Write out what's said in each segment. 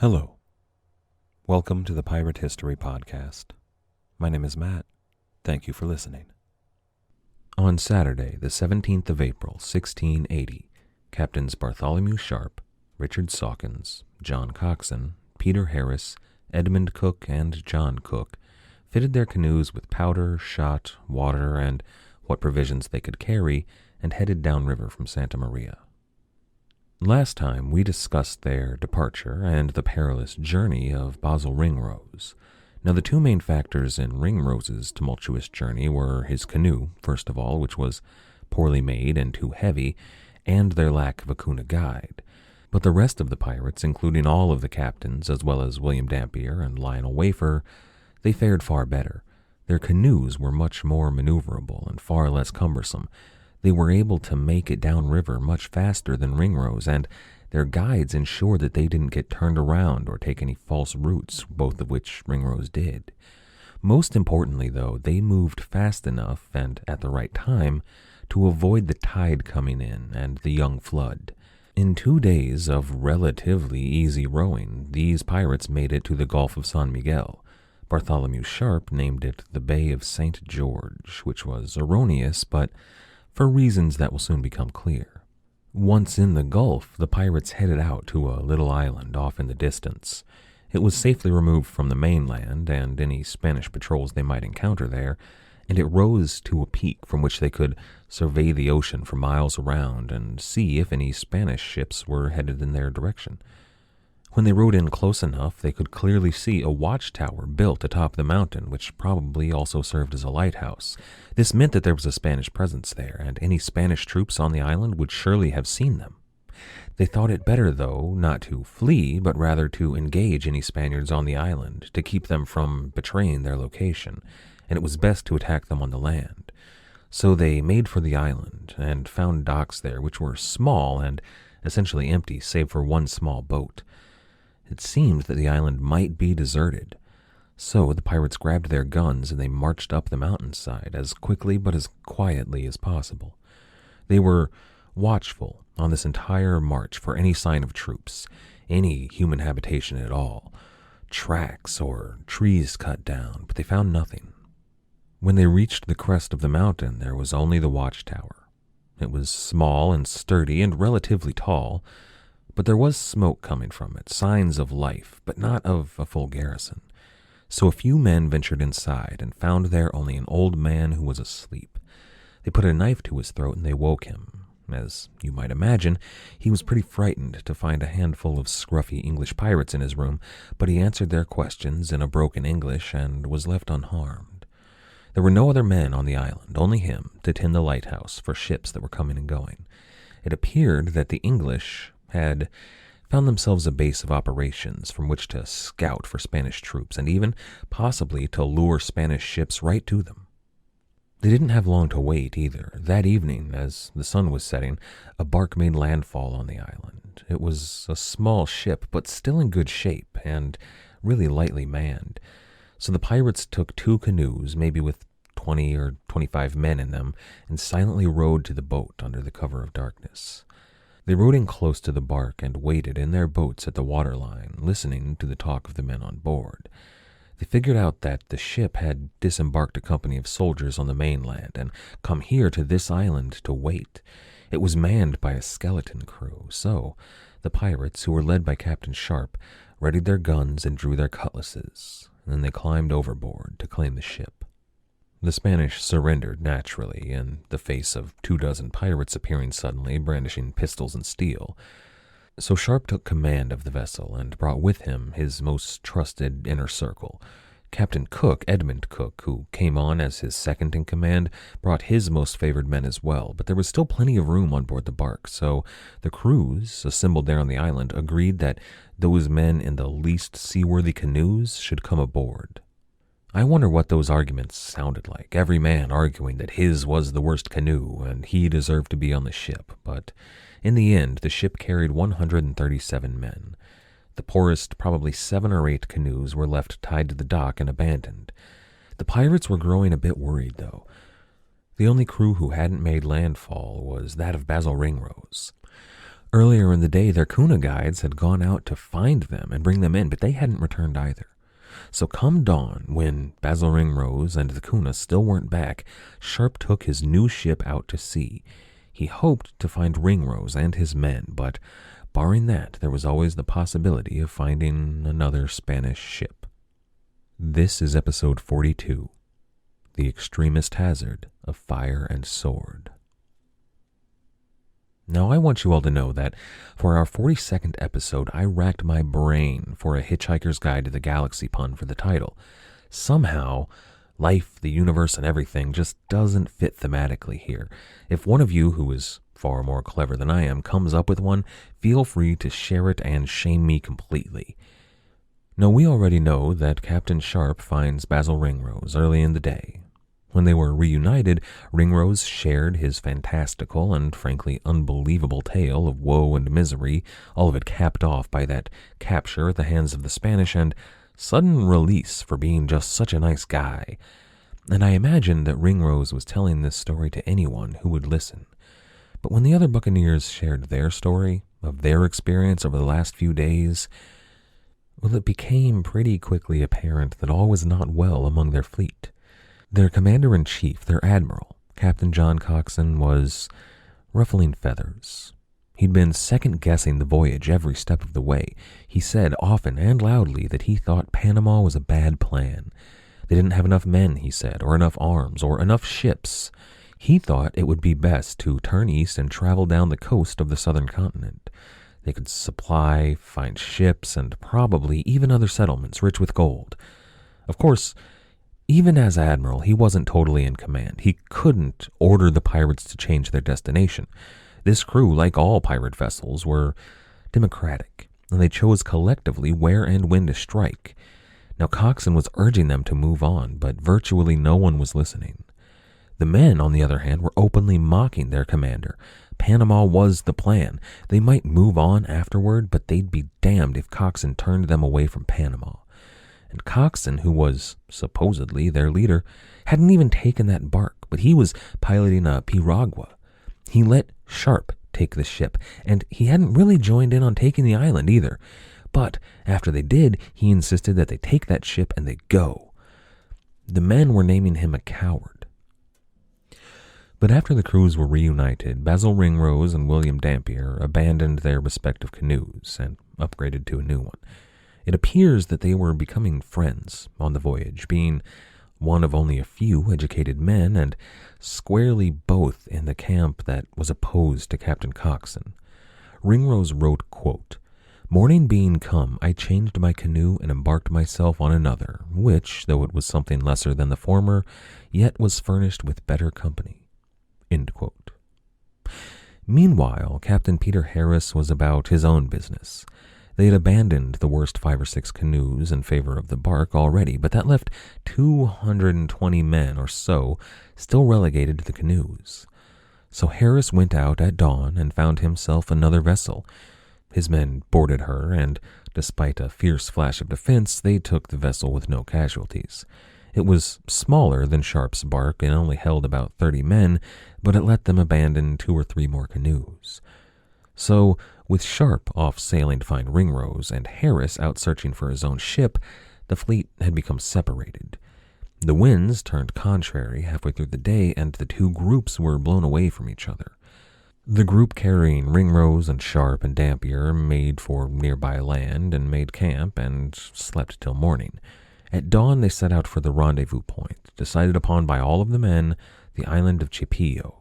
Hello. Welcome to the Pirate History Podcast. My name is Matt. Thank you for listening. On Saturday, the 17th of April, 1680, Captains Bartholomew Sharp, Richard Sawkins, John Coxon, Peter Harris, Edmund Cook, and John Cook fitted their canoes with powder, shot, water, and what provisions they could carry, and headed downriver from Santa Maria. Last time, we discussed their departure and the perilous journey of Basil Ringrose. Now, the two main factors in Ringrose's tumultuous journey were his canoe, first of all, which was poorly made and too heavy, and their lack of a Kuna guide. But the rest of the pirates, including all of the captains, as well as William Dampier and Lionel Wafer, they fared far better. Their canoes were much more maneuverable and far less cumbersome. They were able to make it downriver much faster than Ringrose, and their guides ensured that they didn't get turned around or take any false routes, both of which Ringrose did. Most importantly, though, they moved fast enough and at the right time to avoid the tide coming in and the young flood. In 2 days of relatively easy rowing, these pirates made it to the Gulf of San Miguel. Bartholomew Sharp named it the Bay of St. George, which was erroneous, but for reasons that will soon become clear. Once in the Gulf, the pirates headed out to a little island off in the distance. It was safely removed from the mainland and any Spanish patrols they might encounter there, and it rose to a peak from which they could survey the ocean for miles around and see if any Spanish ships were headed in their direction. When they rode in close enough, they could clearly see a watchtower built atop the mountain, which probably also served as a lighthouse. This meant that there was a Spanish presence there, and any Spanish troops on the island would surely have seen them. They thought it better, though, not to flee, but rather to engage any Spaniards on the island, to keep them from betraying their location, and it was best to attack them on the land. So they made for the island, and found docks there which were small and essentially empty, save for one small boat. It seemed that the island might be deserted. So the pirates grabbed their guns and they marched up the mountainside as quickly but as quietly as possible. They were watchful on this entire march for any sign of troops, any human habitation at all, tracks or trees cut down, but they found nothing. When they reached the crest of the mountain, there was only the watchtower. It was small and sturdy and relatively tall, but there was smoke coming from it, signs of life, but not of a full garrison. So a few men ventured inside and found there only an old man who was asleep. They put a knife to his throat and they woke him. As you might imagine, he was pretty frightened to find a handful of scruffy English pirates in his room, but he answered their questions in a broken English and was left unharmed. There were no other men on the island, only him, to tend the lighthouse for ships that were coming and going. It appeared that the English had found themselves a base of operations from which to scout for Spanish troops and even possibly to lure Spanish ships right to them. They didn't have long to wait either. That evening, as the sun was setting, a bark made landfall on the island. It was a small ship, but still in good shape and really lightly manned. So the pirates took 2 canoes, maybe with 20 or 25 men in them, and silently rowed to the boat under the cover of darkness. They rowed in close to the bark and waited in their boats at the waterline, listening to the talk of the men on board. They figured out that the ship had disembarked a company of soldiers on the mainland and come here to this island to wait. It was manned by a skeleton crew, so the pirates, who were led by Captain Sharp, readied their guns and drew their cutlasses, and then they climbed overboard to claim the ship. The Spanish surrendered naturally in the face of 24 pirates appearing suddenly, brandishing pistols and steel. So Sharp took command of the vessel and brought with him his most trusted inner circle. Captain Cook, Edmund Cook, who came on as his second in command, brought his most favored men as well, but there was still plenty of room on board the bark, so the crews, assembled there on the island, agreed that those men in the least seaworthy canoes should come aboard. I wonder what those arguments sounded like, every man arguing that his was the worst canoe and he deserved to be on the ship, but in the end, the ship carried 137 men. The poorest, probably 7 or 8 canoes were left tied to the dock and abandoned. The pirates were growing a bit worried, though. The only crew who hadn't made landfall was that of Basil Ringrose. Earlier in the day, their Kuna guides had gone out to find them and bring them in, but they hadn't returned either. So come dawn, when Basil Ringrose and the Kuna still weren't back, Sharp took his new ship out to sea. He hoped to find Ringrose and his men, but barring that, there was always the possibility of finding another Spanish ship. This is episode 42, The Extremest Hazard of Fire and Sword. Now, I want you all to know that for our 42nd episode, I racked my brain for a Hitchhiker's Guide to the Galaxy pun for the title. Somehow, life, the universe, and everything just doesn't fit thematically here. If one of you, who is far more clever than I am, comes up with one, feel free to share it and shame me completely. Now, we already know that Captain Sharp finds Basil Ringrose early in the day. When they were reunited, Ringrose shared his fantastical and frankly unbelievable tale of woe and misery, all of it capped off by that capture at the hands of the Spanish and sudden release for being just such a nice guy. And I imagined that Ringrose was telling this story to anyone who would listen. But when the other Buccaneers shared their story of their experience over the last few days, well, it became pretty quickly apparent that all was not well among their fleet. Their commander-in-chief, their admiral, Captain John Coxon, was ruffling feathers. He'd been second-guessing the voyage every step of the way. He said often and loudly that he thought Panama was a bad plan. They didn't have enough men, he said, or enough arms, or enough ships. He thought it would be best to turn east and travel down the coast of the southern continent. They could supply, find ships, and probably even other settlements rich with gold. Of course, even as admiral, he wasn't totally in command. He couldn't order the pirates to change their destination. This crew, like all pirate vessels, were democratic, and they chose collectively where and when to strike. Now, Coxon was urging them to move on, but virtually no one was listening. The men, on the other hand, were openly mocking their commander. Panama was the plan. They might move on afterward, but they'd be damned if Coxon turned them away from Panama. And Coxon, who was supposedly their leader, hadn't even taken that bark, but he was piloting a piragua. He let Sharp take the ship, and he hadn't really joined in on taking the island either. But after they did, he insisted that they take that ship and they go. The men were naming him a coward. But after the crews were reunited, Basil Ringrose and William Dampier abandoned their respective canoes and upgraded to a new one. It appears that they were becoming friends on the voyage, being one of only a few educated men and squarely both in the camp that was opposed to Captain Coxon. Ringrose wrote, quote, "Morning being come, I changed my canoe and embarked myself on another, which, though it was something lesser than the former, yet was furnished with better company." End quote. Meanwhile, Captain Peter Harris was about his own business. They had abandoned the worst 5 or 6 canoes in favor of the bark already, but that left 220 men or so still relegated to the canoes. So Harris went out at dawn and found himself another vessel. His men boarded her, and despite a fierce flash of defense, they took the vessel with no casualties. It was smaller than Sharp's bark and only held about 30 men, but it let them abandon 2 or 3 more canoes. So, with Sharp off sailing to find Ringrose and Harris out searching for his own ship, the fleet had become separated. The winds turned contrary halfway through the day, and the 2 groups were blown away from each other. The group carrying Ringrose and Sharp and Dampier made for nearby land and made camp and slept till morning. At dawn, they set out for the rendezvous point, decided upon by all of the men, the island of Chipillo.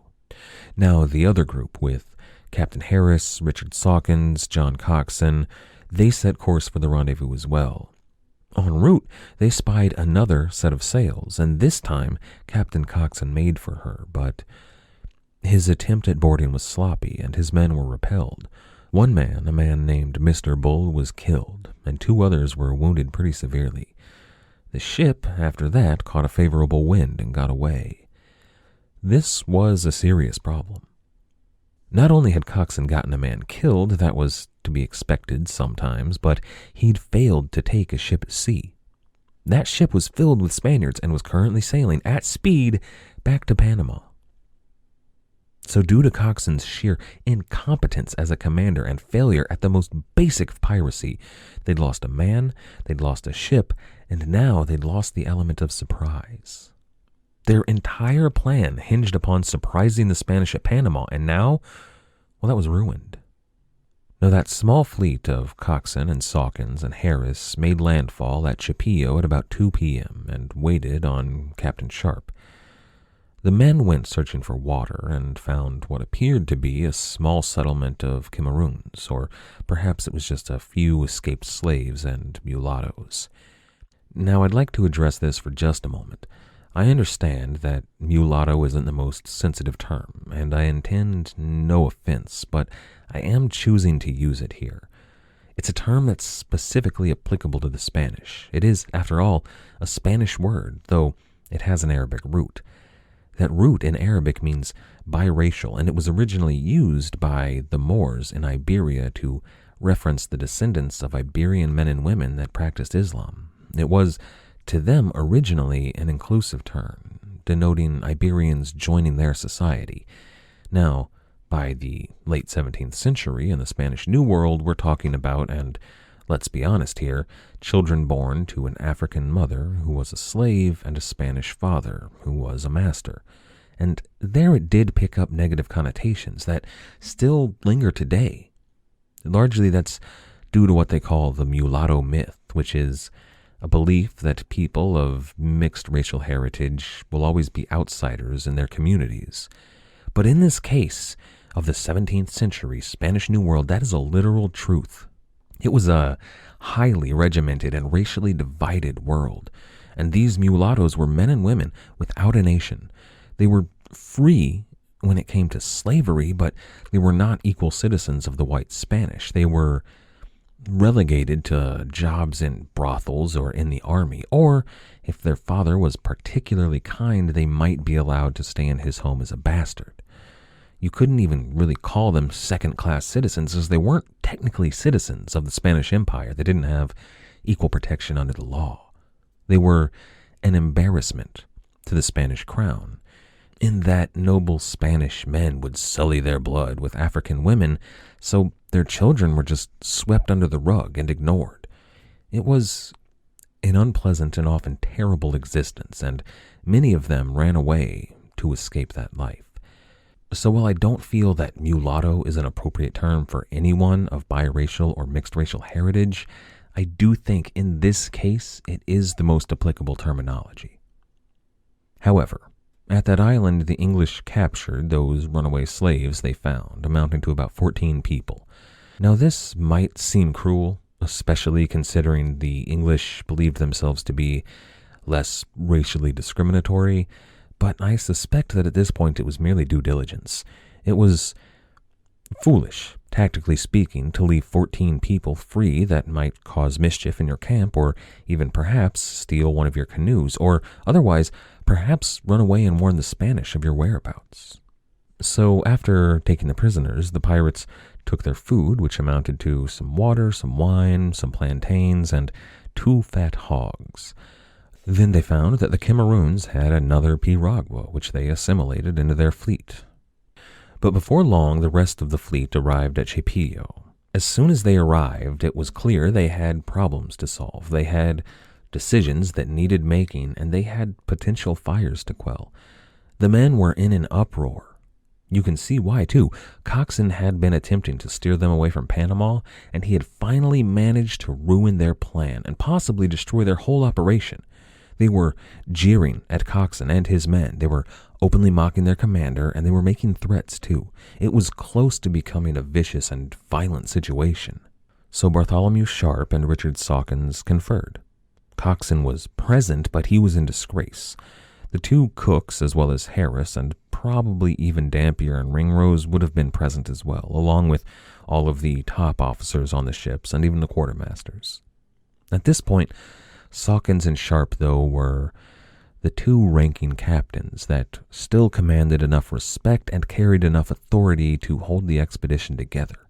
Now, the other group, with Captain Harris, Richard Sawkins, John Coxon, they set course for the rendezvous as well. En route, they spied another set of sails, and this time Captain Coxon made for her, but his attempt at boarding was sloppy, and his men were repelled. One man, a man named Mr. Bull, was killed, and 2 others were wounded pretty severely. The ship, after that, caught a favorable wind and got away. This was a serious problem. Not only had Coxon gotten a man killed, that was to be expected sometimes, but he'd failed to take a ship at sea. That ship was filled with Spaniards and was currently sailing at speed back to Panama. So due to Coxon's sheer incompetence as a commander and failure at the most basic of piracy, they'd lost a man, they'd lost a ship, and now they'd lost the element of surprise. Their entire plan hinged upon surprising the Spanish at Panama, and now, well, that was ruined. Now, that small fleet of Coxon and Sawkins and Harris made landfall at Chapillo at about 2 p.m. and waited on Captain Sharp. The men went searching for water and found what appeared to be a small settlement of Cameroons, or perhaps it was just a few escaped slaves and mulattoes. Now, I'd like to address this for just a moment. I understand that mulatto isn't the most sensitive term, and I intend no offense, but I am choosing to use it here. It's a term that's specifically applicable to the Spanish. It is, after all, a Spanish word, though it has an Arabic root. That root in Arabic means biracial, and it was originally used by the Moors in Iberia to reference the descendants of Iberian men and women that practiced Islam. It was, to them, originally an inclusive term, denoting Iberians joining their society. Now, by the late 17th century in the Spanish New World, we're talking about, and let's be honest here, children born to an African mother who was a slave and a Spanish father who was a master. And there it did pick up negative connotations that still linger today. Largely that's due to what they call the mulatto myth, which is a belief that people of mixed racial heritage will always be outsiders in their communities. But in this case of the 17th century Spanish New World, that is a literal truth. It was a highly regimented and racially divided world, and these mulattoes were men and women without a nation. They were free when it came to slavery, but they were not equal citizens of the white Spanish. They were relegated to jobs in brothels or in the army, or if their father was particularly kind, they might be allowed to stay in his home as a bastard. You couldn't even really call them second-class citizens, as they weren't technically citizens of the Spanish Empire. They didn't have equal protection under the law. They were an embarrassment to the Spanish crown, in that noble Spanish men would sully their blood with African women, so their children were just swept under the rug and ignored. It was an unpleasant and often terrible existence, and many of them ran away to escape that life. So while I don't feel that mulatto is an appropriate term for anyone of biracial or mixed racial heritage, I do think in this case it is the most applicable terminology. However, at that island, the English captured those runaway slaves they found, amounting to about 14 people. Now this might seem cruel, especially considering the English believed themselves to be less racially discriminatory, but I suspect that at this point it was merely due diligence. It was foolish, tactically speaking, to leave 14 people free that might cause mischief in your camp, or even perhaps steal one of your canoes, or otherwise perhaps run away and warn the Spanish of your whereabouts. So after taking the prisoners, the pirates took their food, which amounted to some water, some wine, some plantains, and 2 fat hogs. Then they found that the Cameroons had another piragua, which they assimilated into their fleet. But before long, the rest of the fleet arrived at Chapillo. As soon as they arrived, it was clear they had problems to solve. They had decisions that needed making, and they had potential fires to quell. The men were in an uproar. You can see why, too. Coxon had been attempting to steer them away from Panama, and he had finally managed to ruin their plan and possibly destroy their whole operation. They were jeering at Coxon and his men. They were openly mocking their commander, and they were making threats, too. It was close to becoming a vicious and violent situation. So Bartholomew Sharp and Richard Sawkins conferred. Coxon was present, but he was in disgrace. The 2 cooks, as well as Harris, and probably even Dampier and Ringrose, would have been present as well, along with all of the top officers on the ships and even the quartermasters. At this point, Sawkins and Sharp, though, were the 2 ranking captains that still commanded enough respect and carried enough authority to hold the expedition together.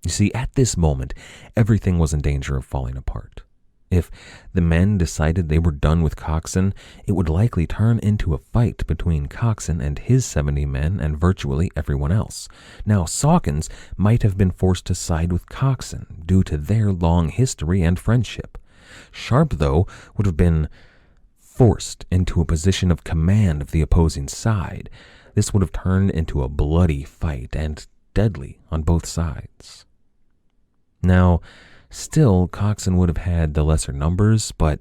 You see, at this moment, everything was in danger of falling apart. If the men decided they were done with Coxon, it would likely turn into a fight between Coxon and his 70 men and virtually everyone else. Now, Sawkins might have been forced to side with Coxon due to their long history and friendship. Sharp, though, would have been forced into a position of command of the opposing side. This would have turned into a bloody fight and deadly on both sides. Now, still, Coxon would have had the lesser numbers, but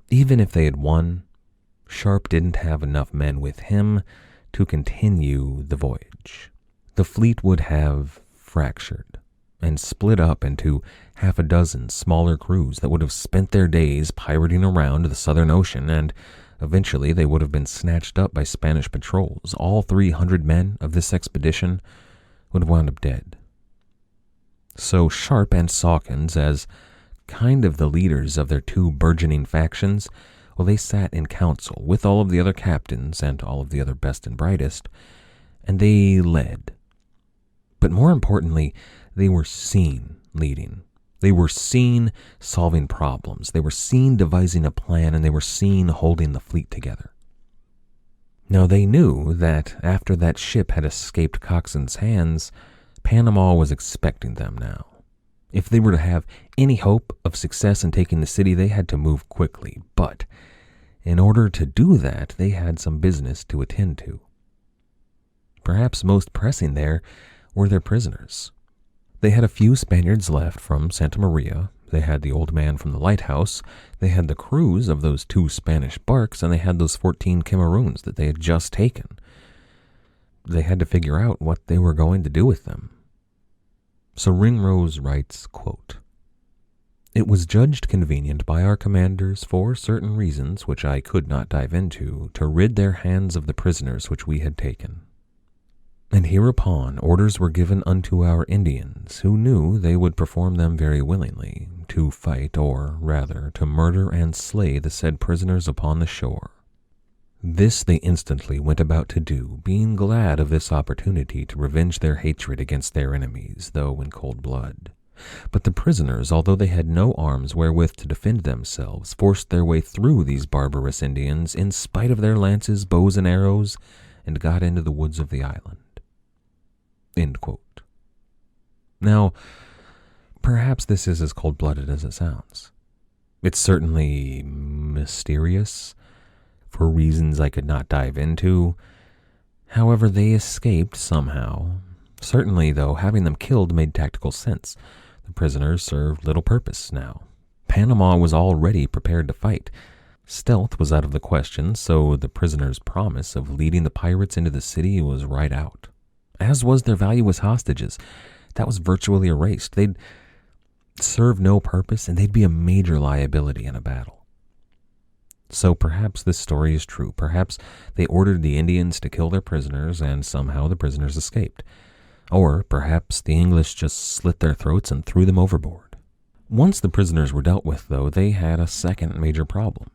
even if they had won, Sharp didn't have enough men with him to continue the voyage. The fleet would have fractured and split up into half a dozen smaller crews that would have spent their days pirating around the Southern Ocean, and eventually they would have been snatched up by Spanish patrols. All 300 men of this expedition would have wound up dead. So Sharp and Sawkins, as kind of the leaders of their two burgeoning factions, well, they sat in council with all of the other captains and all of the other best and brightest, and they led. But more importantly, they were seen leading. They were seen solving problems. They were seen devising a plan, and they were seen holding the fleet together. Now, they knew that after that ship had escaped Coxon's hands, Panama was expecting them now. If they were to have any hope of success in taking the city, they had to move quickly. But in order to do that, they had some business to attend to. Perhaps most pressing there were their prisoners. They had a few Spaniards left from Santa Maria. They had the old man from the lighthouse. They had the crews of those 2 Spanish barks, and they had those 14 Cameroons that they had just taken. They had to figure out what they were going to do with them. So Ringrose writes, quote, "It was judged convenient by our commanders for certain reasons which I could not dive into, to rid their hands of the prisoners which we had taken. And hereupon orders were given unto our Indians, who knew they would perform them very willingly, to fight, or rather to murder and slay the said prisoners upon the shore. This they instantly went about to do, being glad of this opportunity to revenge their hatred against their enemies, though in cold blood. But the prisoners, although they had no arms wherewith to defend themselves, forced their way through these barbarous Indians, in spite of their lances, bows, and arrows, and got into the woods of the island." End quote. Now, perhaps this is as cold-blooded as it sounds. It's certainly mysterious, for reasons I could not dive into. However, they escaped somehow. Certainly, though, having them killed made tactical sense. The prisoners served little purpose now. Panama was already prepared to fight. Stealth was out of the question, so the prisoners' promise of leading the pirates into the city was right out. As was their value as hostages. That was virtually erased. They'd serve no purpose, and they'd be a major liability in a battle. So perhaps this story is true. Perhaps they ordered the Indians to kill their prisoners, and somehow the prisoners escaped. Or perhaps the English just slit their throats and threw them overboard. Once the prisoners were dealt with, though, they had a second major problem.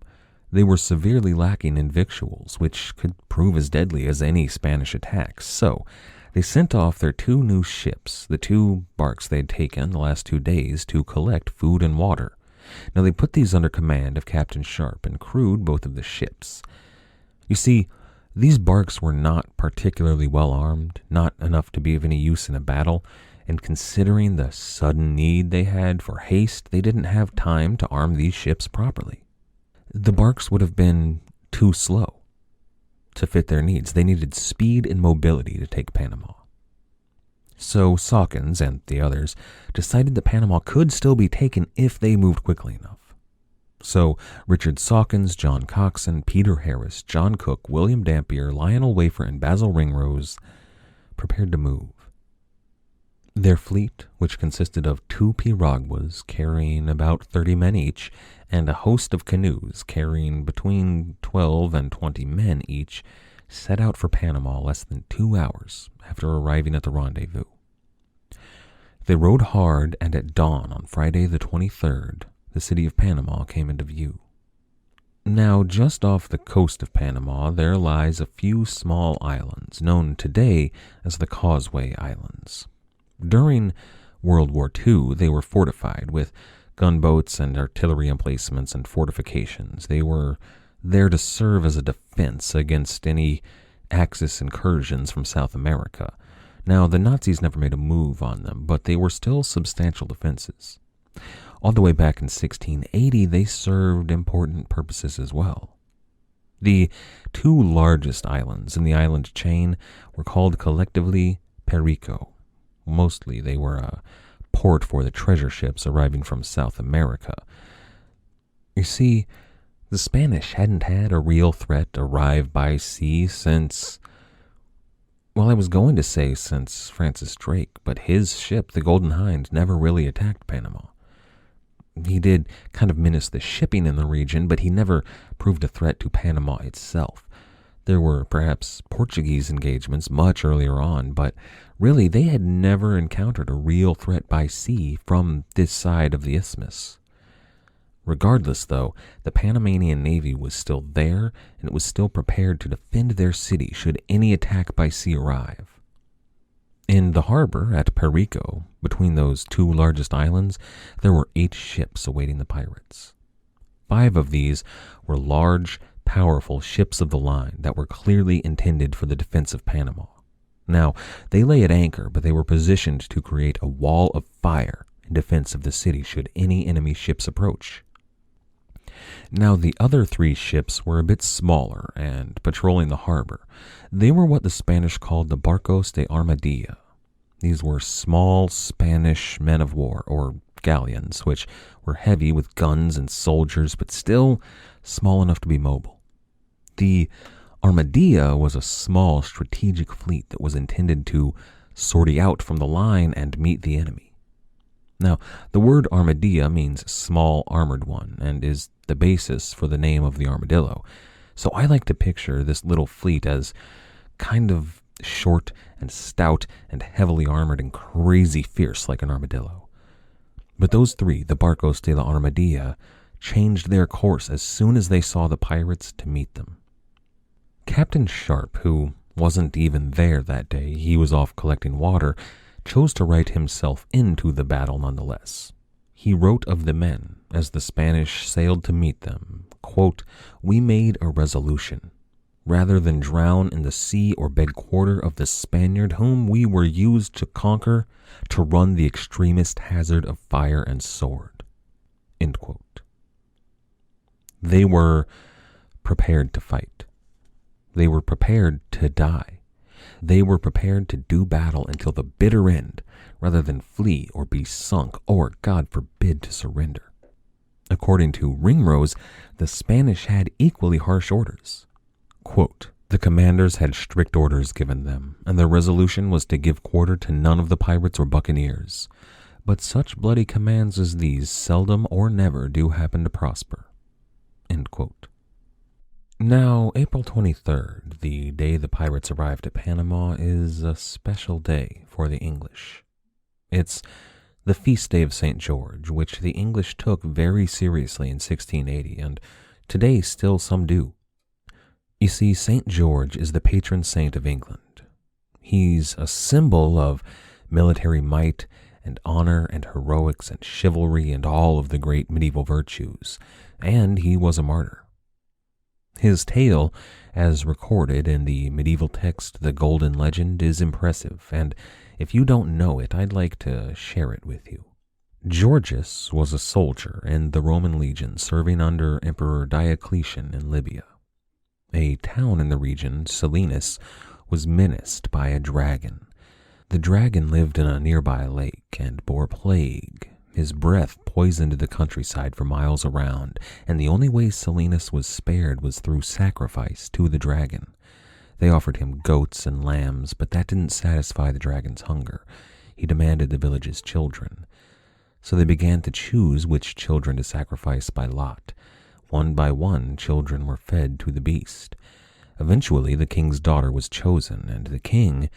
They were severely lacking in victuals, which could prove as deadly as any Spanish attack. So they sent off their 2 new ships, the 2 barks they'd taken the last 2 days, to collect food and water. Now, they put these under command of Captain Sharp and crewed both of the ships. You see, these barks were not particularly well armed, not enough to be of any use in a battle, and considering the sudden need they had for haste, they didn't have time to arm these ships properly. The barks would have been too slow to fit their needs. They needed speed and mobility to take Panama. So Sawkins and the others decided that Panama could still be taken if they moved quickly enough. So Richard Sawkins, John Coxon, Peter Harris, John Cook, William Dampier, Lionel Wafer, and Basil Ringrose prepared to move. Their fleet, which consisted of 2 piraguas carrying about 30 men each, and a host of canoes carrying between 12 and 20 men each, set out for Panama less than 2 hours after arriving at the rendezvous. They rowed hard, and at dawn on Friday the 23rd, the city of Panama came into view. Now, just off the coast of Panama, there lies a few small islands, known today as the Causeway Islands. During World War II, they were fortified with gunboats and artillery emplacements and fortifications. They were there to serve as a defense against any Axis incursions from South America. Now, the Nazis never made a move on them, but they were still substantial defenses. All the way back in 1680, they served important purposes as well. The two largest islands in the island chain were called collectively Perico. Mostly they were a port for the treasure ships arriving from South America. You see, the Spanish hadn't had a real threat arrive by sea since, well, I was going to say since Francis Drake, but his ship, the Golden Hind, never really attacked Panama. He did kind of menace the shipping in the region, but he never proved a threat to Panama itself. There were perhaps Portuguese engagements much earlier on, but really they had never encountered a real threat by sea from this side of the isthmus. Regardless, though, the Panamanian Navy was still there, and it was still prepared to defend their city should any attack by sea arrive. In the harbor at Perico, between those two largest islands, there were 8 ships awaiting the pirates. 5 of these were large, powerful ships of the line that were clearly intended for the defense of Panama. Now, they lay at anchor, but they were positioned to create a wall of fire in defense of the city should any enemy ships approach. Now, the other 3 ships were a bit smaller and patrolling the harbor. They were what the Spanish called the barcos de armadilla. These were small Spanish men of war, or galleons, which were heavy with guns and soldiers, but still small enough to be mobile. The armadilla was a small strategic fleet that was intended to sortie out from the line and meet the enemy. Now, the word armadilla means small armored one and is the basis for the name of the armadillo. So I like to picture this little fleet as kind of short and stout and heavily armored and crazy fierce like an armadillo. But those 3, the barcos de la Armadilla, changed their course as soon as they saw the pirates to meet them. Captain Sharp, who wasn't even there that day, he was off collecting water, chose to write himself into the battle nonetheless. He wrote of the men as the Spanish sailed to meet them, quote, "We made a resolution, rather than drown in the sea or bed quarter of the Spaniard whom we were used to conquer, to run the extremest hazard of fire and sword." End quote. They were prepared to fight. They were prepared to die. They were prepared to do battle until the bitter end, rather than flee or be sunk or, God forbid, to surrender. According to Ringrose, the Spanish had equally harsh orders. Quote, "The commanders had strict orders given them, and their resolution was to give quarter to none of the pirates or buccaneers. But such bloody commands as these seldom or never do happen to prosper." End quote. Now, April 23rd, the day the pirates arrived at Panama, is a special day for the English. It's the feast day of St. George, which the English took very seriously in 1680, and today still some do. You see, St. George is the patron saint of England. He's a symbol of military might and honor and heroics and chivalry and all of the great medieval virtues, and he was a martyr. His tale, as recorded in the medieval text The Golden Legend, is impressive, and if you don't know it, I'd like to share it with you. Georges was a soldier in the Roman legion serving under Emperor Diocletian in Libya. A town in the region, Selinus, was menaced by a dragon. The dragon lived in a nearby lake and bore plague. His breath poisoned the countryside for miles around, and the only way Selinus was spared was through sacrifice to the dragon. They offered him goats and lambs, but that didn't satisfy the dragon's hunger. He demanded the village's children. So they began to choose which children to sacrifice by lot. One by one, children were fed to the beast. Eventually, the king's daughter was chosen, and the king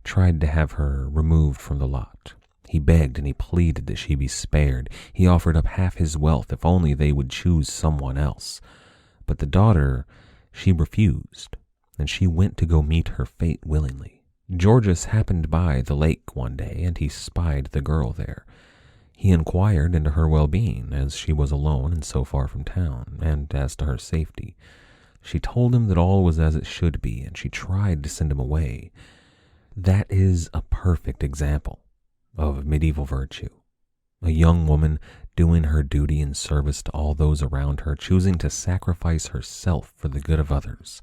tried to have her removed from the lot. He begged and he pleaded that she be spared. He offered up half his wealth if only they would choose someone else. But the daughter, she refused, and she went to go meet her fate willingly. Georges happened by the lake one day, and he spied the girl there. He inquired into her well-being, as she was alone and so far from town, and as to her safety. She told him that all was as it should be, and she tried to send him away. That is a perfect example of medieval virtue. A young woman doing her duty in service to all those around her, choosing to sacrifice herself for the good of others.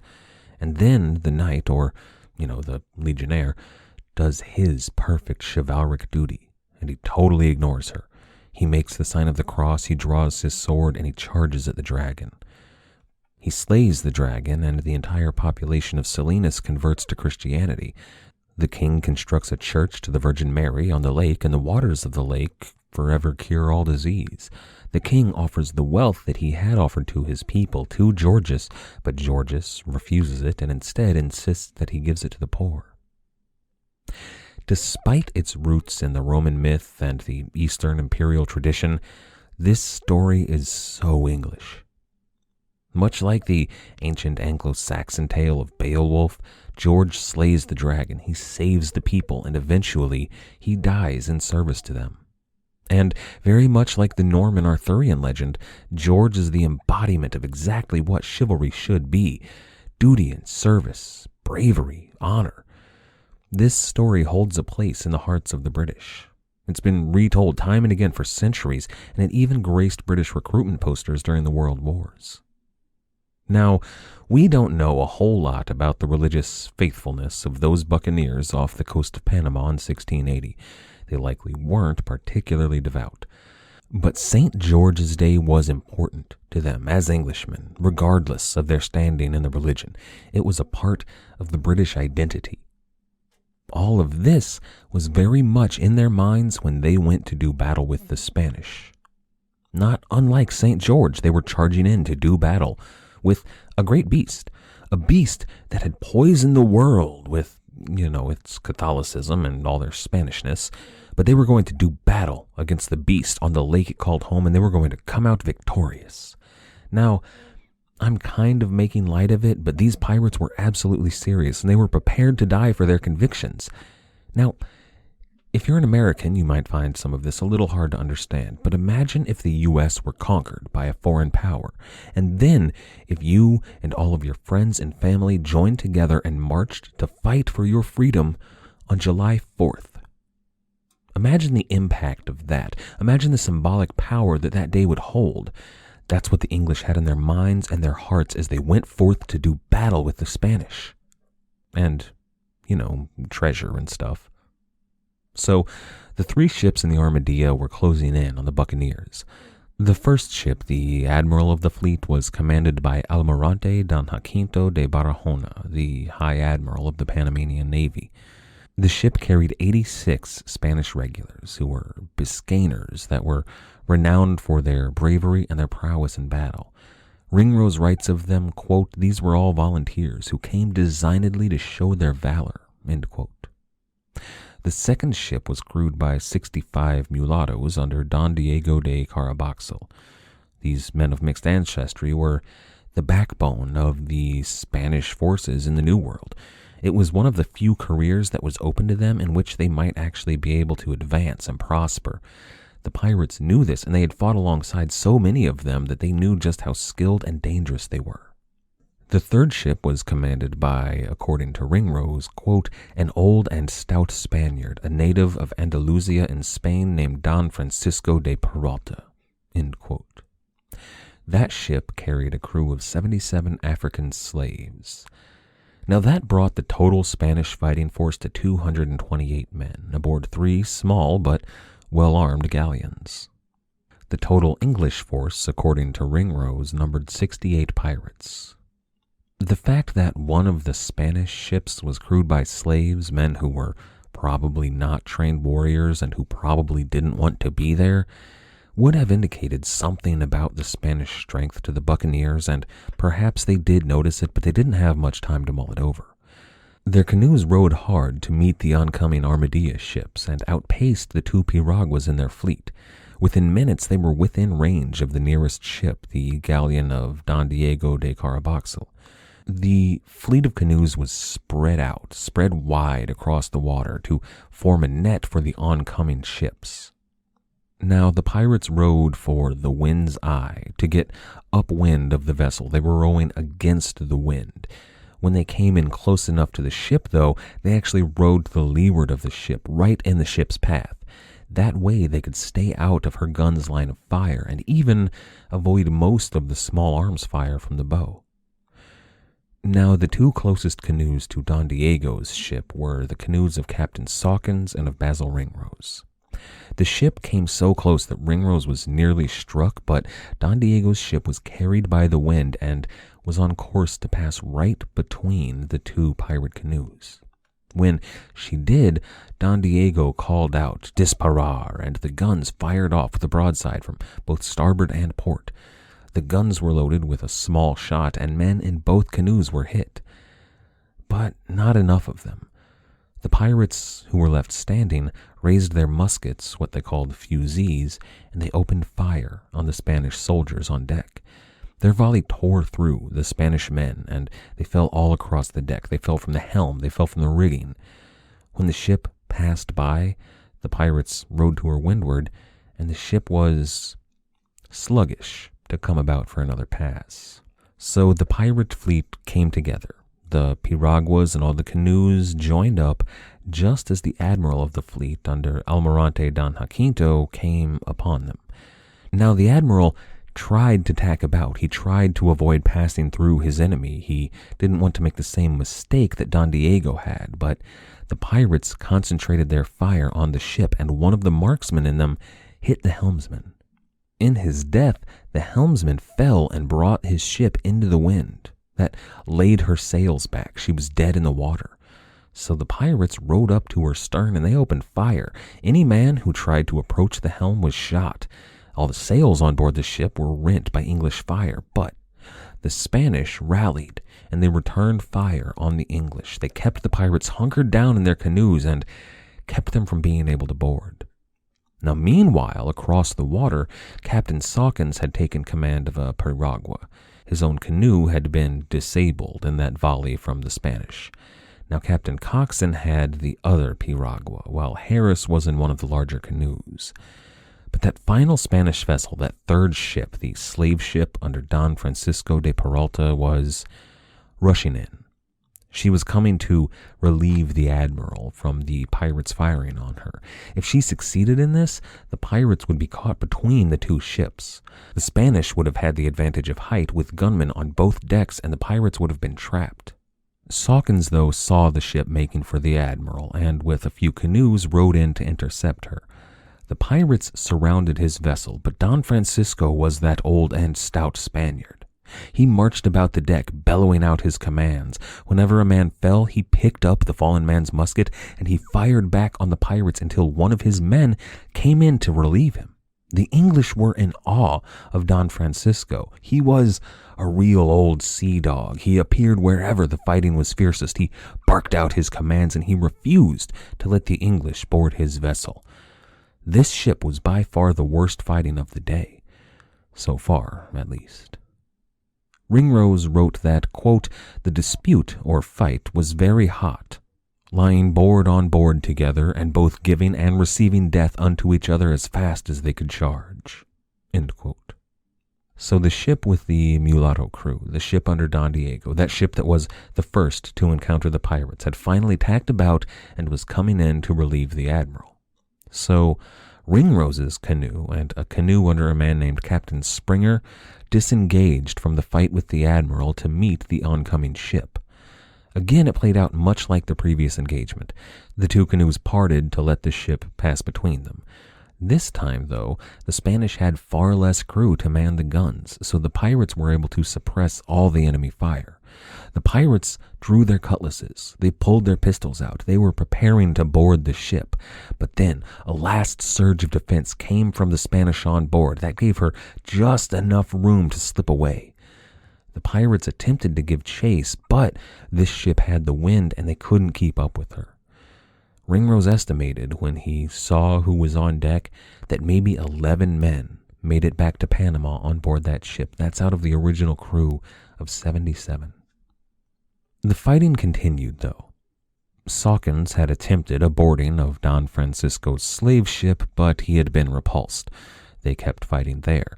And then the knight, or, the legionnaire, does his perfect chivalric duty, and he totally ignores her. He makes the sign of the cross, he draws his sword, and he charges at the dragon. He slays the dragon, and the entire population of Salinas converts to Christianity. The king constructs a church to the Virgin Mary on the lake, and the waters of the lake forever cure all disease. The king offers the wealth that he had offered to his people to Georges, but Georges refuses it and instead insists that he gives it to the poor. Despite its roots in the Roman myth and the Eastern imperial tradition, this story is so English. Much like the ancient Anglo-Saxon tale of Beowulf, George slays the dragon, he saves the people, and eventually he dies in service to them. And very much like the Norman Arthurian legend, George is the embodiment of exactly what chivalry should be: duty and service, bravery, honor. This story holds a place in the hearts of the British. It's been retold time and again for centuries, and it even graced British recruitment posters during the World Wars. Now, we don't know a whole lot about the religious faithfulness of those buccaneers off the coast of Panama in 1680. They likely weren't particularly devout. But St. George's Day was important to them as Englishmen, regardless of their standing in the religion. It was a part of the British identity. All of this was very much in their minds when they went to do battle with the Spanish. Not unlike St. George, they were charging in to do battle with a great beast, a beast that had poisoned the world with, its Catholicism and all their Spanishness, but they were going to do battle against the beast on the lake it called home, and they were going to come out victorious. Now, I'm kind of making light of it, but these pirates were absolutely serious, and they were prepared to die for their convictions. Now, if you're an American, you might find some of this a little hard to understand, but imagine if the U.S. were conquered by a foreign power, and then if you and all of your friends and family joined together and marched to fight for your freedom on July 4th. Imagine the impact of that. Imagine the symbolic power that day would hold. That's what the English had in their minds and their hearts as they went forth to do battle with the Spanish. And, treasure and stuff. So, the 3 ships in the Armadillo were closing in on the buccaneers. The first ship, the Admiral of the fleet, was commanded by Almirante Don Jacinto de Barahona, the High Admiral of the Panamanian Navy. The ship carried 86 Spanish regulars, who were Biscayers that were renowned for their bravery and their prowess in battle. Ringrose writes of them, quote, "These were all volunteers who came designedly to show their valor," end quote. The second ship was crewed by 65 mulattoes under Don Diego de Caraboxel. These men of mixed ancestry were the backbone of the Spanish forces in the New World. It was one of the few careers that was open to them in which they might actually be able to advance and prosper. The pirates knew this, and they had fought alongside so many of them that they knew just how skilled and dangerous they were. The third ship was commanded by, according to Ringrose, quote, "an old and stout Spaniard, a native of Andalusia in Spain named Don Francisco de Peralta," end quote. That ship carried a crew of 77 African slaves. Now that brought the total Spanish fighting force to 228 men, aboard 3 small but well-armed galleons. The total English force, according to Ringrose, numbered 68 pirates. The fact that one of the Spanish ships was crewed by slaves, men who were probably not trained warriors and who probably didn't want to be there, would have indicated something about the Spanish strength to the buccaneers, and perhaps they did notice it, but they didn't have much time to mull it over. Their canoes rowed hard to meet the oncoming Armadillo ships and outpaced the 2 piraguas in their fleet. Within minutes, they were within range of the nearest ship, the galleon of Don Diego de Caraboxel. The fleet of canoes was spread wide across the water to form a net for the oncoming ships. Now, the pirates rowed for the wind's eye to get upwind of the vessel. They were rowing against the wind. When they came in close enough to the ship, though, they actually rowed to the leeward of the ship, right in the ship's path. That way, they could stay out of her gun's line of fire and even avoid most of the small arms fire from the bow. Now, the two closest canoes to Don Diego's ship were the canoes of Captain Sawkins and of Basil Ringrose. The ship came so close that Ringrose was nearly struck, but Don Diego's ship was carried by the wind and was on course to pass right between the two pirate canoes. When she did, Don Diego called out, "Disparar," and the guns fired off with a broadside from both starboard and port. The guns were loaded with a small shot, and men in both canoes were hit. But not enough of them. The pirates who were left standing raised their muskets, what they called fusees, and they opened fire on the Spanish soldiers on deck. Their volley tore through the Spanish men, and they fell all across the deck. They fell from the helm, they fell from the rigging. When the ship passed by, the pirates rowed to her windward, and the ship was sluggish to come about for another pass. So the pirate fleet came together. The piraguas and all the canoes joined up just as the admiral of the fleet under Almirante Don Jacinto came upon them. Now the admiral tried to tack about. He tried to avoid passing through his enemy. He didn't want to make the same mistake that Don Diego had, but the pirates concentrated their fire on the ship, and one of the marksmen in them hit the helmsman. In his death, the helmsman fell and brought his ship into the wind. That laid her sails back. She was dead in the water. So the pirates rowed up to her stern and they opened fire. Any man who tried to approach the helm was shot. All the sails on board the ship were rent by English fire, but the Spanish rallied and they returned fire on the English. They kept the pirates hunkered down in their canoes and kept them from being able to board. Now, meanwhile, across the water, Captain Sawkins had taken command of a piragua. His own canoe had been disabled in that volley from the Spanish. Now, Captain Coxon had the other piragua, while Harris was in one of the larger canoes. But that final Spanish vessel, that third ship, the slave ship under Don Francisco de Peralta, was rushing in. She was coming to relieve the Admiral from the pirates firing on her. If she succeeded in this, the pirates would be caught between the two ships. The Spanish would have had the advantage of height with gunmen on both decks, and the pirates would have been trapped. Sawkins, though, saw the ship making for the Admiral, and with a few canoes rowed in to intercept her. The pirates surrounded his vessel, but Don Francisco was that old and stout Spaniard. He marched about the deck, bellowing out his commands. Whenever a man fell, he picked up the fallen man's musket, and he fired back on the pirates until one of his men came in to relieve him. The English were in awe of Don Francisco. He was a real old sea dog. He appeared wherever the fighting was fiercest. He barked out his commands, and he refused to let the English board his vessel. This ship was by far the worst fighting of the day. So far, at least. Ringrose wrote that, quote, "The dispute or fight was very hot, lying board on board together, and both giving and receiving death unto each other as fast as they could charge." End quote. So the ship with the mulatto crew, the ship under Don Diego, that ship that was the first to encounter the pirates, had finally tacked about and was coming in to relieve the Admiral. So Ringrose's canoe and a canoe under a man named Captain Springer disengaged from the fight with the Admiral to meet the oncoming ship. Again, it played out much like the previous engagement. The two canoes parted to let the ship pass between them. This time, though, the Spanish had far less crew to man the guns, so the pirates were able to suppress all the enemy fire. The pirates drew their cutlasses. They pulled their pistols out. They were preparing to board the ship. But then a last surge of defense came from the Spanish on board. That gave her just enough room to slip away. The pirates attempted to give chase, but this ship had the wind and they couldn't keep up with her. Ringrose estimated, when he saw who was on deck, that maybe 11 men made it back to Panama on board that ship. That's out of the original crew of 77. The fighting continued, though. Sawkins had attempted a boarding of Don Francisco's slave ship, but he had been repulsed. They kept fighting there.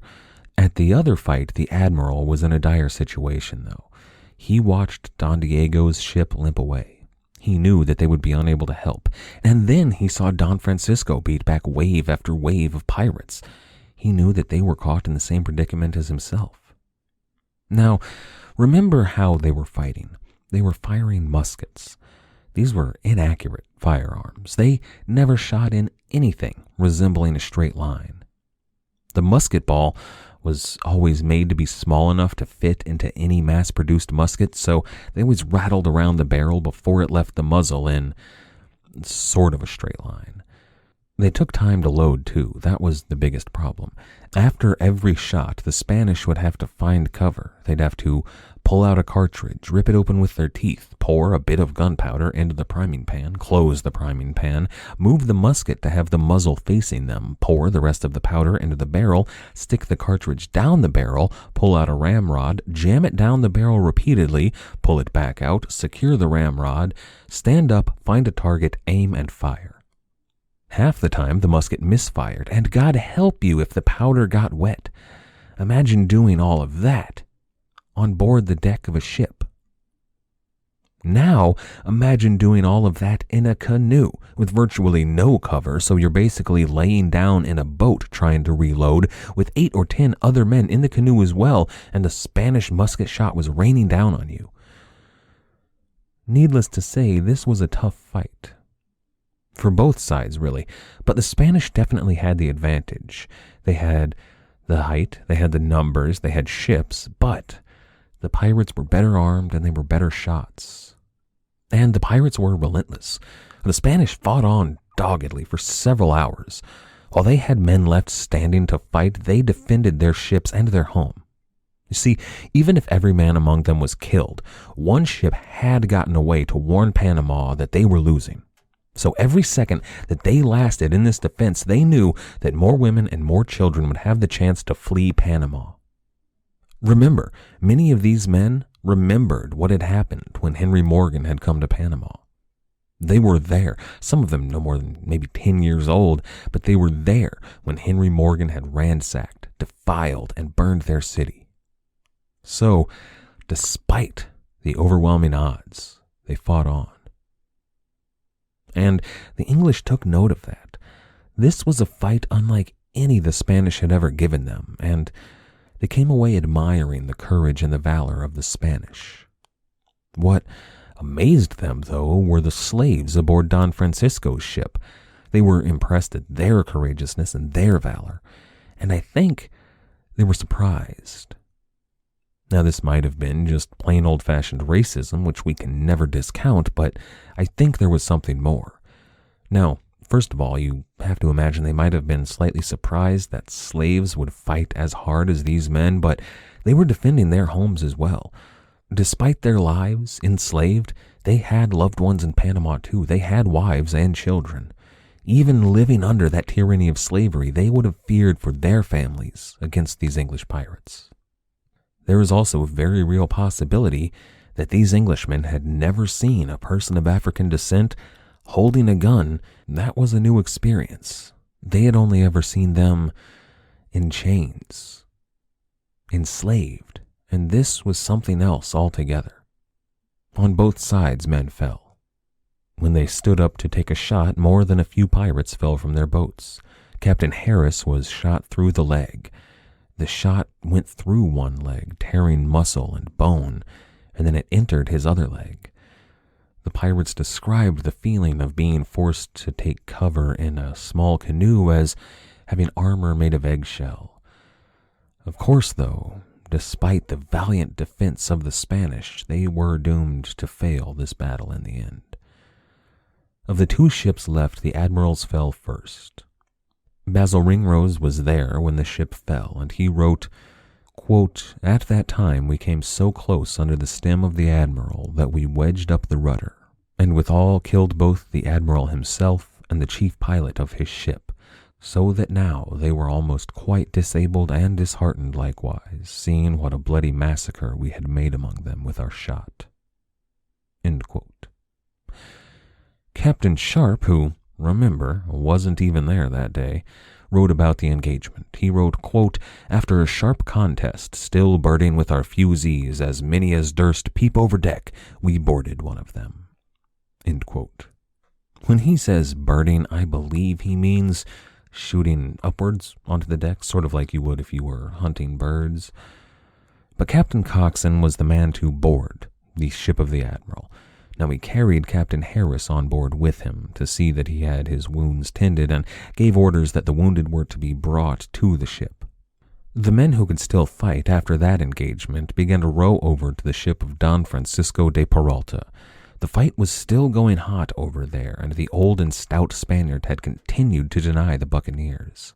At the other fight, the Admiral was in a dire situation, though. He watched Don Diego's ship limp away. He knew that they would be unable to help. And then he saw Don Francisco beat back wave after wave of pirates. He knew that they were caught in the same predicament as himself. Now, remember how they were fighting. They were firing muskets. These were inaccurate firearms. They never shot in anything resembling a straight line. The musket ball was always made to be small enough to fit into any mass-produced musket, so they always rattled around the barrel before it left the muzzle in sort of a straight line. They took time to load, too. That was the biggest problem. After every shot, the Spanish would have to find cover. They'd have to pull out a cartridge, rip it open with their teeth, pour a bit of gunpowder into the priming pan, close the priming pan, move the musket to have the muzzle facing them, pour the rest of the powder into the barrel, stick the cartridge down the barrel, pull out a ramrod, jam it down the barrel repeatedly, pull it back out, secure the ramrod, stand up, find a target, aim, and fire. Half the time, the musket misfired, and God help you if the powder got wet. Imagine doing all of that on board the deck of a ship. Now, imagine doing all of that in a canoe with virtually no cover, so you're basically laying down in a boat trying to reload with 8 or 10 other men in the canoe as well, and a Spanish musket shot was raining down on you. Needless to say, this was a tough fight. For both sides, really, but the Spanish definitely had the advantage. They had the height, they had the numbers, they had ships, but the pirates were better armed and they were better shots. And the pirates were relentless. The Spanish fought on doggedly for several hours. While they had men left standing to fight, they defended their ships and their home. You see, even if every man among them was killed, one ship had gotten away to warn Panama that they were losing. So every second that they lasted in this defense, they knew that more women and more children would have the chance to flee Panama. Remember, many of these men remembered what had happened when Henry Morgan had come to Panama. They were there, some of them no more than maybe 10 years old, but they were there when Henry Morgan had ransacked, defiled, and burned their city. So, despite the overwhelming odds, they fought on. And the English took note of that. This was a fight unlike any the Spanish had ever given them, and they came away admiring the courage and the valor of the Spanish. What amazed them, though, were the slaves aboard Don Francisco's ship. They were impressed at their courageousness and their valor, and I think they were surprised. Now, this might have been just plain old-fashioned racism, which we can never discount, but I think there was something more. Now, first of all, you have to imagine they might have been slightly surprised that slaves would fight as hard as these men, but they were defending their homes as well. Despite their lives enslaved, they had loved ones in Panama too. They had wives and children. Even living under that tyranny of slavery, they would have feared for their families against these English pirates. There is also a very real possibility that these Englishmen had never seen a person of African descent holding a gun. That was a new experience. They had only ever seen them in chains, enslaved, and this was something else altogether. On both sides, men fell. When they stood up to take a shot, more than a few pirates fell from their boats. Captain Harris was shot through the leg. The shot went through one leg, tearing muscle and bone, and then it entered his other leg. The pirates described the feeling of being forced to take cover in a small canoe as having armor made of eggshell. Of course, though, despite the valiant defense of the Spanish, they were doomed to fail this battle in the end. Of the 2 ships left, the Admiral's fell first. Basil Ringrose was there when the ship fell, and he wrote, quote, "At that time we came so close under the stem of the Admiral that we wedged up the rudder, and withal killed both the Admiral himself and the chief pilot of his ship, so that now they were almost quite disabled and disheartened likewise, seeing what a bloody massacre we had made among them with our shot." End quote. Captain Sharp, who, remember, wasn't even there that day, wrote about the engagement. He wrote, quote, "After a sharp contest, still birding with our fusees, as many as durst peep over deck, we boarded one of them." End quote. When he says birding, I believe he means shooting upwards onto the deck, sort of like you would if you were hunting birds. But Captain Coxon was the man to board the ship of the Admiral. Now he carried Captain Harris on board with him to see that he had his wounds tended and gave orders that the wounded were to be brought to the ship. The men who could still fight after that engagement began to row over to the ship of Don Francisco de Peralta. The fight was still going hot over there, and the old and stout Spaniard had continued to deny the buccaneers.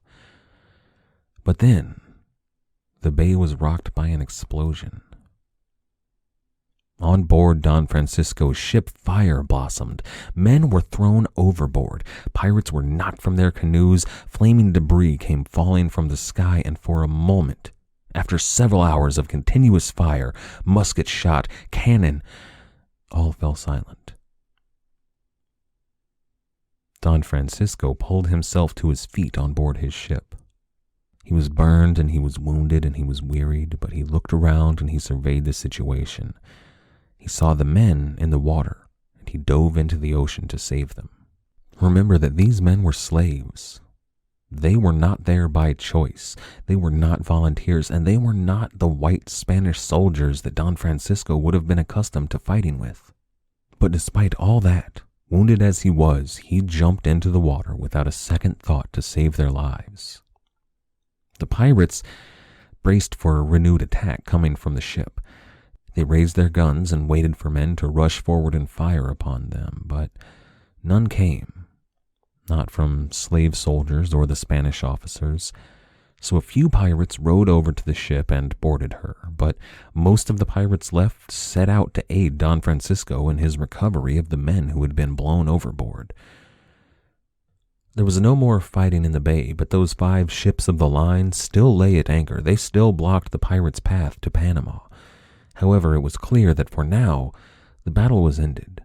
But then, the bay was rocked by an explosion. On board Don Francisco's ship, fire blossomed. Men were thrown overboard. Pirates were knocked from their canoes. Flaming debris came falling from the sky, and for a moment, after several hours of continuous fire, musket shot, cannon, all fell silent. Don Francisco pulled himself to his feet on board his ship. He was burned and he was wounded and he was wearied, but he looked around and he surveyed the situation. He saw the men in the water, and he dove into the ocean to save them. Remember that these men were slaves. They were not there by choice. They were not volunteers, and they were not the white Spanish soldiers that Don Francisco would have been accustomed to fighting with. But despite all that, wounded as he was, he jumped into the water without a second thought to save their lives. The pirates braced for a renewed attack coming from the ship. They raised their guns and waited for men to rush forward and fire upon them, but none came, not from slave soldiers or the Spanish officers. So a few pirates rowed over to the ship and boarded her, but most of the pirates left set out to aid Don Francisco in his recovery of the men who had been blown overboard. There was no more fighting in the bay, but those 5 ships of the line still lay at anchor. They still blocked the pirates' path to Panama. However, it was clear that for now, the battle was ended.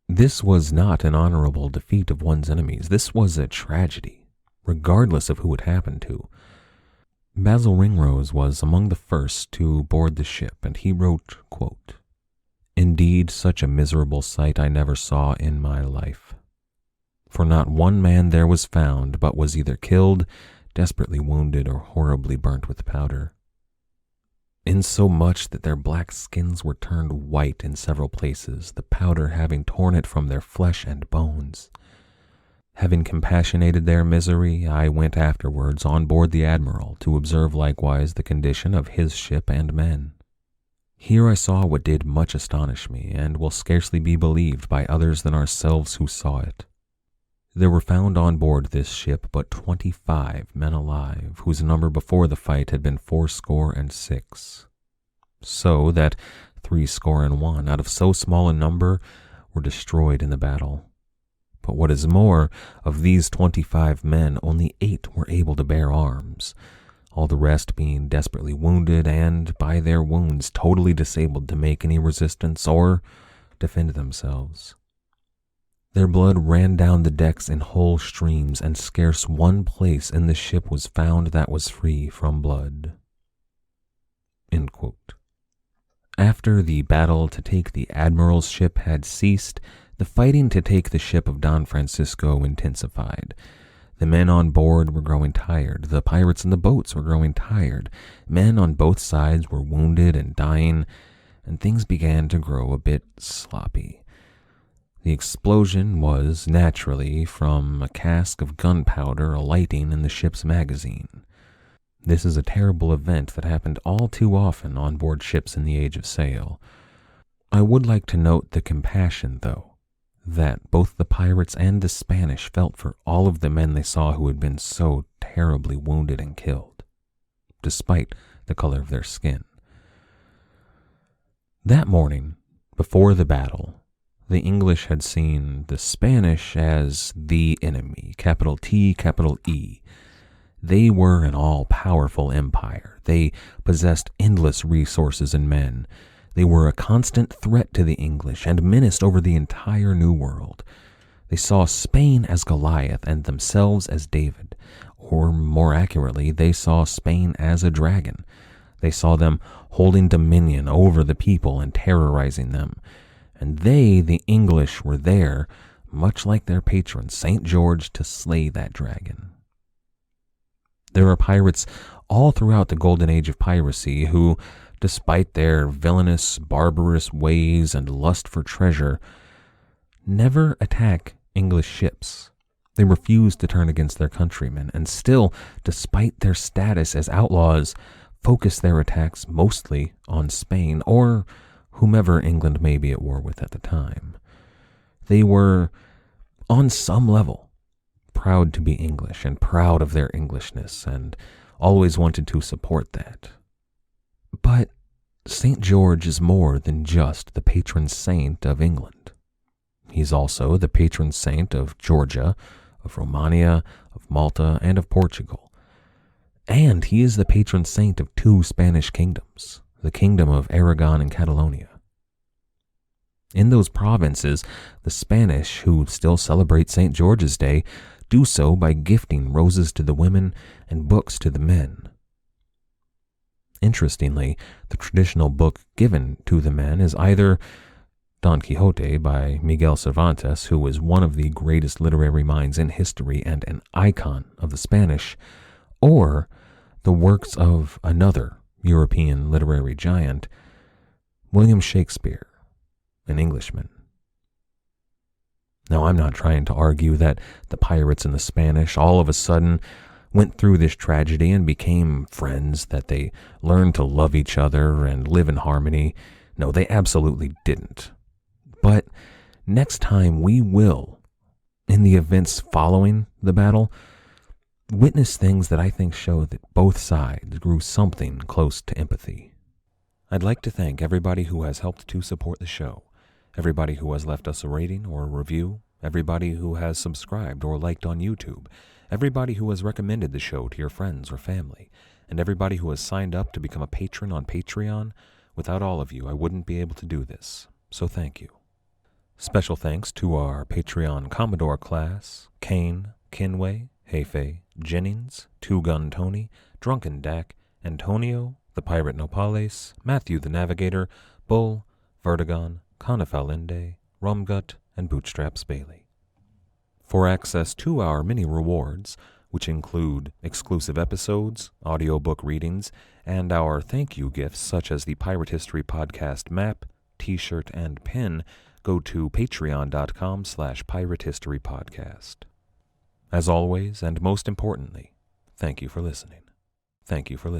This was not an honorable defeat of one's enemies. This was a tragedy, regardless of who it happened to. Basil Ringrose was among the first to board the ship, and he wrote, quote, "Indeed, such a miserable sight I never saw in my life. For not one man there was found but was either killed, desperately wounded, or horribly burnt with powder, insomuch that their black skins were turned white in several places, the powder having torn it from their flesh and bones. Having compassionated their misery, I went afterwards on board the Admiral to observe likewise the condition of his ship and men. Here I saw what did much astonish me, and will scarcely be believed by others than ourselves who saw it. There were found on board this ship but 25 men alive, whose number before the fight had been 86, so that 61 out of so small a number were destroyed in the battle. But what is more, of these 25 men, only 8 were able to bear arms, all the rest being desperately wounded and, by their wounds, totally disabled to make any resistance or defend themselves. Their blood ran down the decks in whole streams, and scarce one place in the ship was found that was free from blood." End quote. After the battle to take the Admiral's ship had ceased, the fighting to take the ship of Don Francisco intensified. The men on board were growing tired. The pirates in the boats were growing tired. Men on both sides were wounded and dying, and things began to grow a bit sloppy. The explosion was, naturally, from a cask of gunpowder alighting in the ship's magazine. This is a terrible event that happened all too often on board ships in the age of sail. I would like to note the compassion, though, that both the pirates and the Spanish felt for all of the men they saw who had been so terribly wounded and killed, despite the color of their skin. That morning, before the battle, the English had seen the Spanish as the enemy, capital T, capital E. They were an all-powerful empire. They possessed endless resources and men. They were a constant threat to the English and menaced over the entire New World. They saw Spain as Goliath and themselves as David. Or more accurately, they saw Spain as a dragon. They saw them holding dominion over the people and terrorizing them. And they, the English, were there, much like their patron, St. George, to slay that dragon. There are pirates all throughout the golden age of piracy who, despite their villainous, barbarous ways and lust for treasure, never attack English ships. They refuse to turn against their countrymen, and still, despite their status as outlaws, focus their attacks mostly on Spain or whomever England may be at war with at the time. They were, on some level, proud to be English and proud of their Englishness, and always wanted to support that. But St. George is more than just the patron saint of England. He's also the patron saint of Georgia, of Romania, of Malta, and of Portugal. And he is the patron saint of two Spanish kingdoms, the kingdom of Aragon and Catalonia. In those provinces, the Spanish, who still celebrate St. George's Day, do so by gifting roses to the women and books to the men. Interestingly, the traditional book given to the men is either Don Quixote by Miguel Cervantes, who was one of the greatest literary minds in history and an icon of the Spanish, or the works of another European literary giant, William Shakespeare, an Englishman. Now, I'm not trying to argue that the pirates and the Spanish all of a sudden went through this tragedy and became friends, that they learned to love each other and live in harmony. No, they absolutely didn't. But next time we will, in the events following the battle, witness things that I think show that both sides grew something close to empathy. I'd like to thank everybody who has helped to support the show, everybody who has left us a rating or a review, everybody who has subscribed or liked on YouTube, everybody who has recommended the show to your friends or family, and everybody who has signed up to become a patron on Patreon. Without all of you, I wouldn't be able to do this, so thank you. Special thanks to our Patreon Commodore class, Kane, Kinway, Hefe, Jennings, Two Gun Tony, Drunken Dak, Antonio, the Pirate Nopales, Matthew the Navigator, Bull, Vertigon, Conifalende, Rumgut, and Bootstraps Bailey. For access to our mini rewards, which include exclusive episodes, audiobook readings, and our thank you gifts such as the Pirate History Podcast map, t-shirt, and pin, go to patreon.com/piratehistorypodcast. As always, and most importantly, thank you for listening. Thank you for listening.